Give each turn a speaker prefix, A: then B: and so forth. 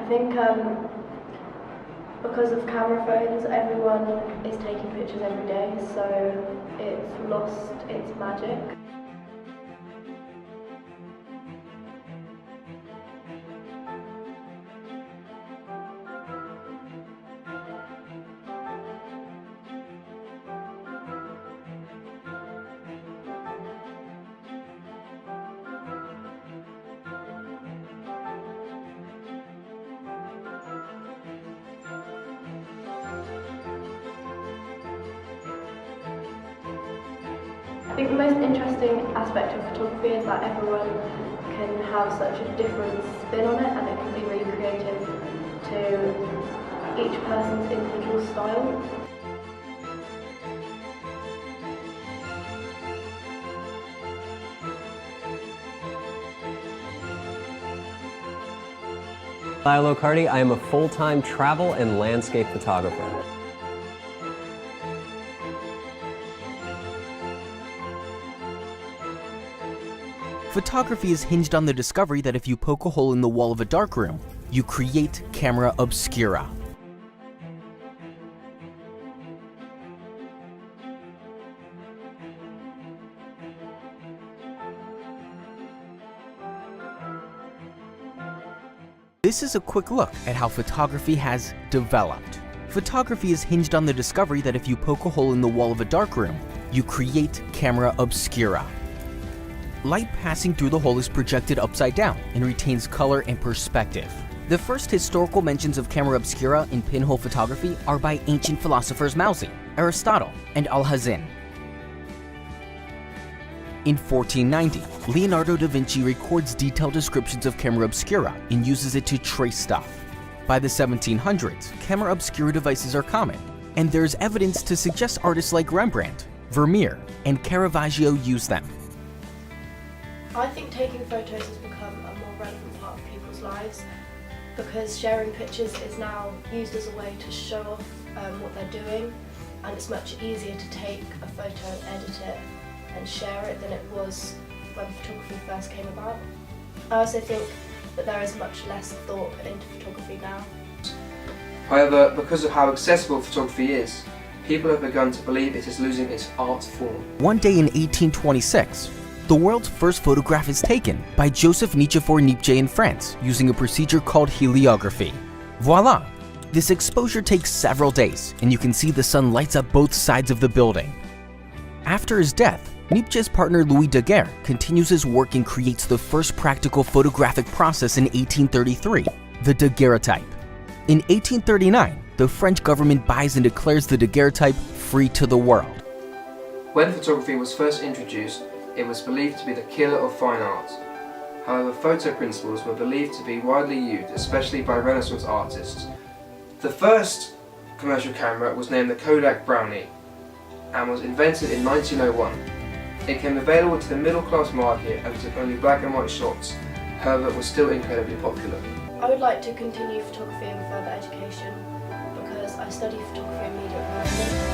A: think because of camera phones, everyone is taking pictures every day, so it's lost its magic. I think the most interesting aspect of photography is that everyone can have such a different spin on it, and it can be really creative to each person's individual style.
B: Lyle Locardi, I am a full-time travel and landscape photographer.
C: Photography is hinged on the discovery that if you poke a hole in the wall of a darkroom, you create camera obscura. This is a quick look at how photography has developed. Photography is hinged on the discovery that if you poke a hole in the wall of a darkroom, you create camera obscura. Light passing through the hole is projected upside down and retains color and perspective. The first historical mentions of camera obscura in pinhole photography are by ancient philosophers Mouzy, Aristotle, and Alhazen. In 1490, Leonardo da Vinci records detailed descriptions of camera obscura and uses it to trace stuff. By the 1700s, camera obscura devices are common, and there's evidence to suggest artists like Rembrandt, Vermeer, and Caravaggio used them.
A: I think taking photos has become a more relevant part of people's lives because sharing pictures is now used as a way to show off what they're doing, and it's much easier to take a photo, edit it and share it than it was when photography first came about. I also think that there is much less thought put into photography now.
D: However, because of how accessible photography is, people have begun to believe it is losing its art form.
C: One day in 1826, the world's first photograph is taken by Joseph Nicephore Niepce in France using a procedure called heliography. Voila! This exposure takes several days, and you can see the sun lights up both sides of the building. After his death, Niepce's partner Louis Daguerre continues his work and creates the first practical photographic process in 1833, the daguerreotype. In 1839, the French government buys and declares the daguerreotype free to the world.
D: When photography was first introduced, it was believed to be the killer of fine art. However, photo principles were believed to be widely used, especially by Renaissance artists. The first commercial camera was named the Kodak Brownie and was invented in 1901. It became available to the middle-class market and took only black and white shots, however it was still incredibly popular.
A: I would like to continue photography and further education because I study photography and media at the moment.